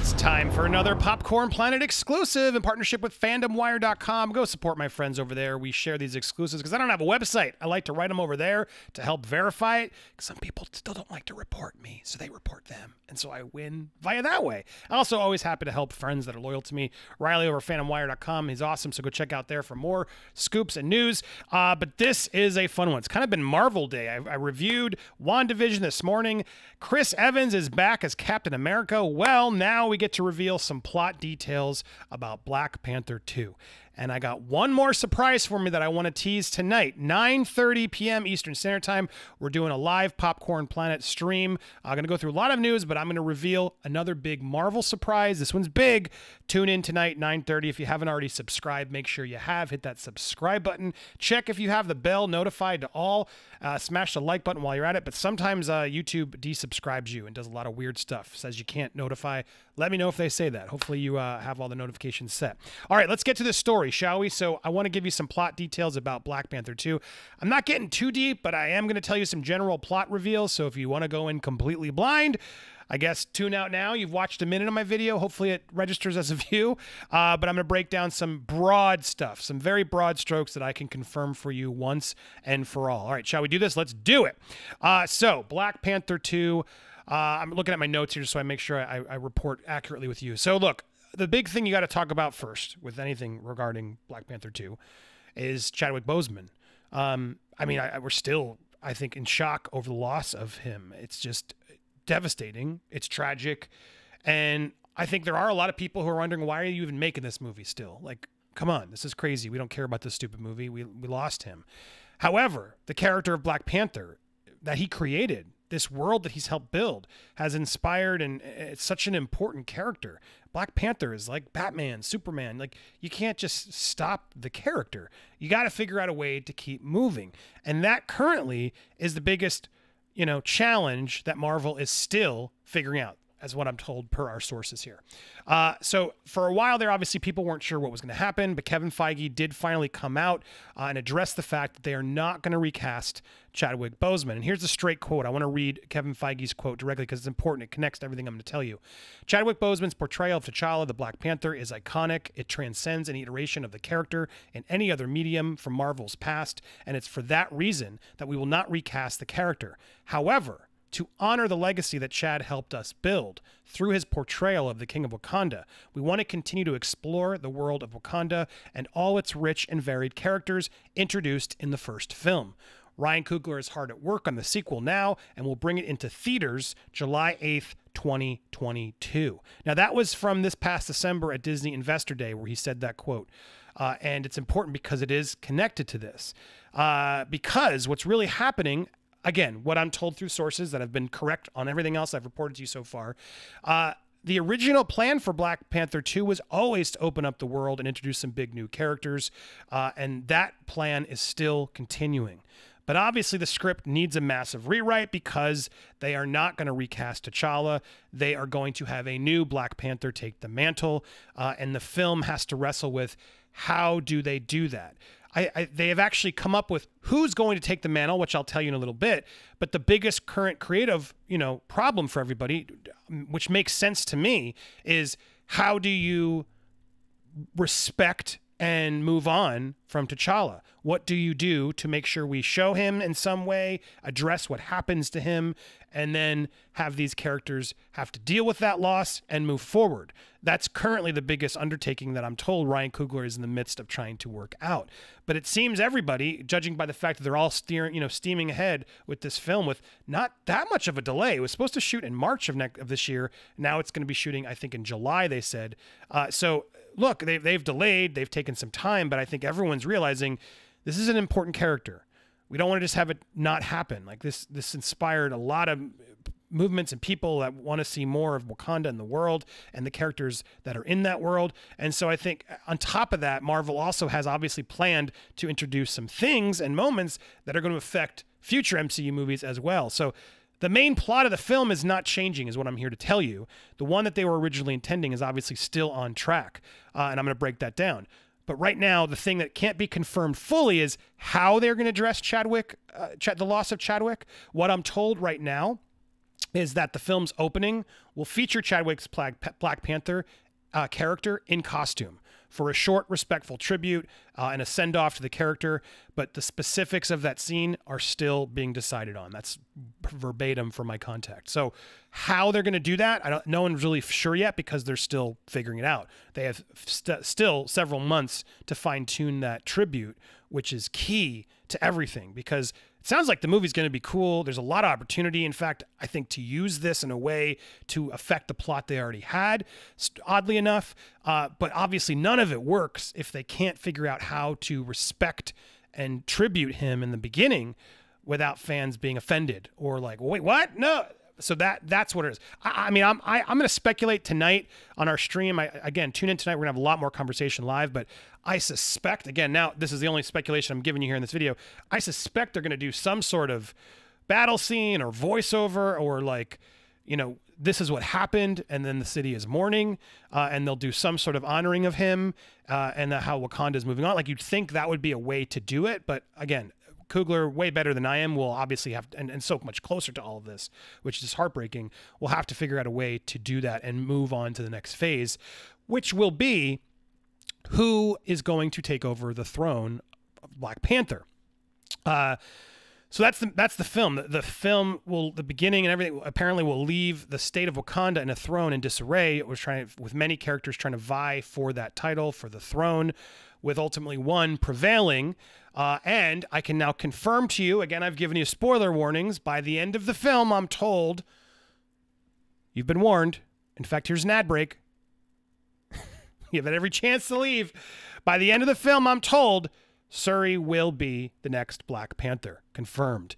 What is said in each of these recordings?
It's time for another Popcorn Planet exclusive in partnership with FandomWire.com. Go support my friends over there. We share these exclusives because I don't have a website. I like to write them over there to help verify it. Some people still don't like to report me, so they report them. And so I win via that way. I also always happy to help friends that are loyal to me. Riley over FandomWire.com. He's awesome, so go check out there for more scoops and news. But this is a fun one. It's kind of been Marvel Day. I reviewed WandaVision this morning. Chris Evans is back as Captain America. Well, now we get to reveal some plot details about Black Panther 2. And I got one more surprise for me that I want to tease tonight. 9:30 p.m. Eastern Standard Time. We're doing a live Popcorn Planet stream. I'm going to go through a lot of news, but I'm going to reveal another big Marvel surprise. This one's big. Tune in tonight, 9:30. If you haven't already subscribed, make sure you have. Hit that subscribe button. Check if you have the bell notified to all. Smash the like button while you're at it. But sometimes YouTube desubscribes you and does a lot of weird stuff. Says you can't notify. Let me know if they say that. Hopefully you have all the notifications set. All right, let's get to this story, shall we? So I want to give you some plot details about Black Panther 2. I'm not getting too deep, but I am going to tell you some general plot reveals. So if you want to go in completely blind, I guess tune out now. You've watched a minute of my video. Hopefully it registers as a view. But I'm going to break down some broad stuff, some very broad strokes that I can confirm for you once and for all. All right, shall we do this? Let's do it. So Black Panther 2. I'm looking at my notes here so I make sure I report accurately with you. So look, the big thing you got to talk about first with anything regarding Black Panther 2 is Chadwick Boseman. We're still, I think, in shock over the loss of him. It's just devastating. It's tragic. And I think there are a lot of people who are wondering, why are you even making this movie still? Like, come on, this is crazy. We don't care about this stupid movie. We lost him. However, the character of Black Panther that he created, this world that he's helped build, has inspired, and it's such an important character. Black Panther is like Batman, Superman. Like, you can't just stop the character. You got to figure out a way to keep moving. And that currently is the biggest, challenge that Marvel is still figuring out, as what I'm told per our sources here. So for a while there, obviously people weren't sure what was going to happen, but Kevin Feige did finally come out and address the fact that they are not going to recast Chadwick Boseman. And here's a straight quote. I want to read Kevin Feige's quote directly because it's important. It connects to everything I'm going to tell you. Chadwick Boseman's portrayal of T'Challa, the Black Panther, is iconic. It transcends any iteration of the character in any other medium from Marvel's past, and it's for that reason that we will not recast the character. However, to honor the legacy that Chad helped us build through his portrayal of the King of Wakanda, we want to continue to explore the world of Wakanda and all its rich and varied characters introduced in the first film. Ryan Coogler is hard at work on the sequel now and will bring it into theaters July 8th, 2022. Now, that was from this past December at Disney Investor Day where he said that quote. And it's important because it is connected to this. Because what's really happening, again, what I'm told through sources that have been correct on everything else I've reported to you so far, the original plan for Black Panther 2 was always to open up the world and introduce some big new characters, and that plan is still continuing. But obviously the script needs a massive rewrite because they are not going to recast T'Challa. They are going to have a new Black Panther take the mantle, and the film has to wrestle with how do they do that. They have actually come up with who's going to take the mantle, which I'll tell you in a little bit. But the biggest current creative, problem for everybody, which makes sense to me, is how do you respect and move on from T'Challa? What do you do to make sure we show him in some way, address what happens to him, and then have these characters have to deal with that loss and move forward? That's currently the biggest undertaking that I'm told Ryan Coogler is in the midst of trying to work out. But it seems everybody, judging by the fact that they're all steaming ahead with this film with not that much of a delay. It was supposed to shoot in March of this year. Now it's going to be shooting, I think, in July, they said. So look, they've delayed, they've taken some time, but I think everyone's realizing this is an important character. We don't want to just have it not happen. Like this inspired a lot of movements and people that want to see more of Wakanda in the world and the characters that are in that world. And so I think on top of that, Marvel also has obviously planned to introduce some things and moments that are going to affect future MCU movies as well. So the main plot of the film is not changing, is what I'm here to tell you. The one that they were originally intending is obviously still on track, and I'm going to break that down. But right now, the thing that can't be confirmed fully is how they're going to address Chadwick, the loss of Chadwick. What I'm told right now is that the film's opening will feature Chadwick's Black Panther character in costume for a short, respectful tribute and a send-off to the character, but the specifics of that scene are still being decided on. That's verbatim from my contact. So how they're going to do that, no one's really sure yet because they're still figuring it out. They have still several months to fine-tune that tribute, which is key to everything, because it sounds like the movie's going to be cool. There's a lot of opportunity, in fact, I think, to use this in a way to affect the plot they already had, oddly enough. But obviously none of it works if they can't figure out how to respect and tribute him in the beginning without fans being offended or like, wait, what? No. So that's what it is. I mean, I'm going to speculate tonight on our stream. Again, tune in tonight. We're going to have a lot more conversation live, but I suspect, again, now this is the only speculation I'm giving you here in this video, I suspect they're going to do some sort of battle scene or voiceover or like, you know, this is what happened, and then the city is mourning, and they'll do some sort of honoring of him, and how Wakanda is moving on. Like, you'd think that would be a way to do it, but again, Coogler, way better than I am, will obviously have, and so much closer to all of this, which is heartbreaking, will have to figure out a way to do that and move on to the next phase, which will be who is going to take over the throne of Black Panther. So that's the film. The film will, the beginning and everything apparently will leave the state of Wakanda in a throne in disarray. It was with many characters trying to vie for that title, for the throne, with ultimately one prevailing. And I can now confirm to you, again, I've given you spoiler warnings. By the end of the film, I'm told, you've been warned. In fact, here's an ad break. You have every chance to leave. By the end of the film, I'm told, Shuri will be the next Black Panther. Confirmed.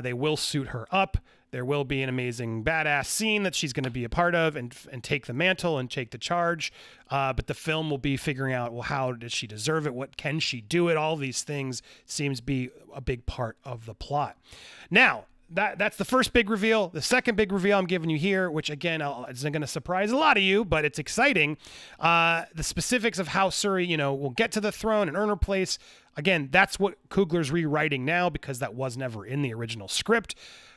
They will suit her up. There will be an amazing badass scene that she's going to be a part of and take the mantle and take the charge. But the film will be figuring out, well, how does she deserve it? What can she do it? All these things seems to be a big part of the plot. Now, that's the first big reveal. The second big reveal I'm giving you here, which again, isn't going to surprise a lot of you, but it's exciting. The specifics of how Shuri, will get to the throne and earn her place. Again, that's what Coogler's rewriting now because that was never in the original script.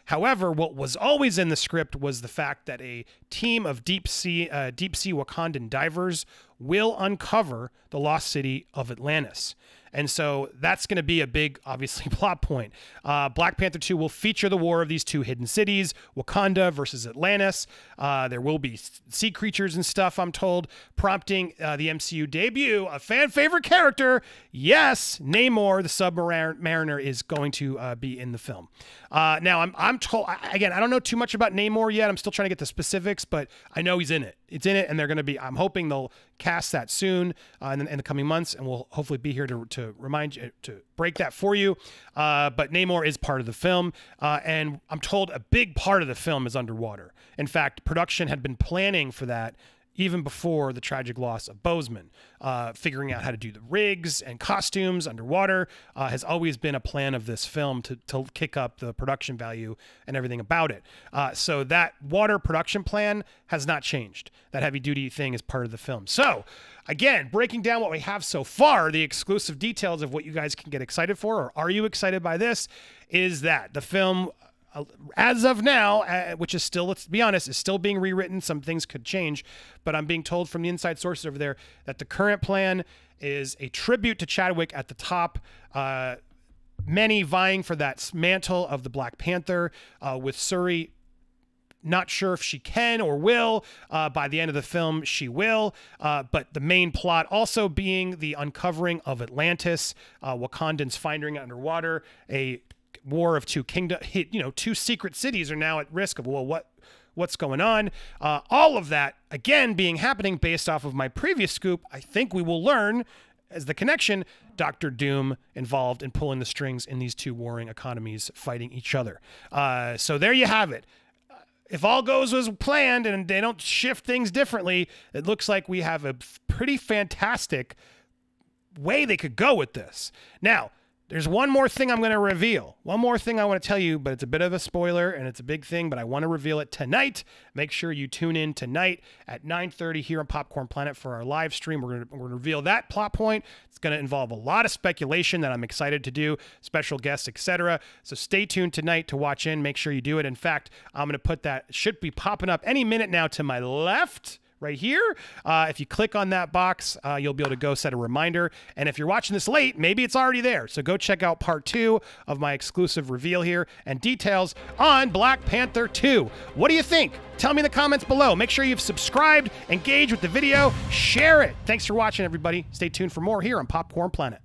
However, what was always in the script was the fact that a team of deep sea Wakandan divers will uncover the lost city of Atlantis. And so that's going to be a big, obviously, plot point. Black Panther 2 will feature the war of these two hidden cities, Wakanda versus Atlantis. There will be sea creatures and stuff, I'm told, prompting the MCU debut, a fan-favorite character. Yes, Namor, the submariner, is going to be in the film. Now, I'm told, again, I don't know too much about Namor yet. I'm still trying to get the specifics, but I know he's in it. It's in it, and they're going to be, I'm hoping they'll cast that soon in the coming months, and we'll hopefully be here to remind you, to break that for you. But Namor is part of the film, and I'm told a big part of the film is underwater. In fact, production had been planning for that even before the tragic loss of Boseman. Figuring out how to do the rigs and costumes underwater has always been a plan of this film to kick up the production value and everything about it. So that water production plan has not changed. That heavy-duty thing is part of the film. So, again, breaking down what we have so far, the exclusive details of what you guys can get excited for, or are you excited by this, is that the film, as of now, which is still, let's be honest, is still being rewritten. Some things could change, but I'm being told from the inside sources over there that the current plan is a tribute to Chadwick at the top, many vying for that mantle of the Black Panther, with Shuri not sure if she can or will. By the end of the film, she will. But the main plot also being the uncovering of Atlantis, Wakandans finding it underwater, a war of two kingdoms. Two secret cities are now at risk of, well, what's going on? All of that, again, happening based off of my previous scoop. I think we will learn, as the connection, Dr. Doom involved in pulling the strings in these two warring economies fighting each other. So there you have it. If all goes as planned and they don't shift things differently, it looks like we have a pretty fantastic way they could go with this. Now, There's one more thing I'm going to reveal. One more thing I want to tell you, but it's a bit of a spoiler and it's a big thing, but I want to reveal it tonight. Make sure you tune in tonight at 9:30 here on Popcorn Planet for our live stream. We're going to reveal that plot point. It's going to involve a lot of speculation that I'm excited to do, special guests, etc. So stay tuned tonight to watch in. Make sure you do it. In fact, I'm going to put that, should be popping up any minute now to my left. Right here. If you click on that box, you'll be able to go set a reminder. And if you're watching this late, maybe it's already there. So go check out part 2 of my exclusive reveal here and details on Black Panther 2. What do you think? Tell me in the comments below. Make sure you've subscribed, engage with the video, share it. Thanks for watching, everybody. Stay tuned for more here on Popcorn Planet.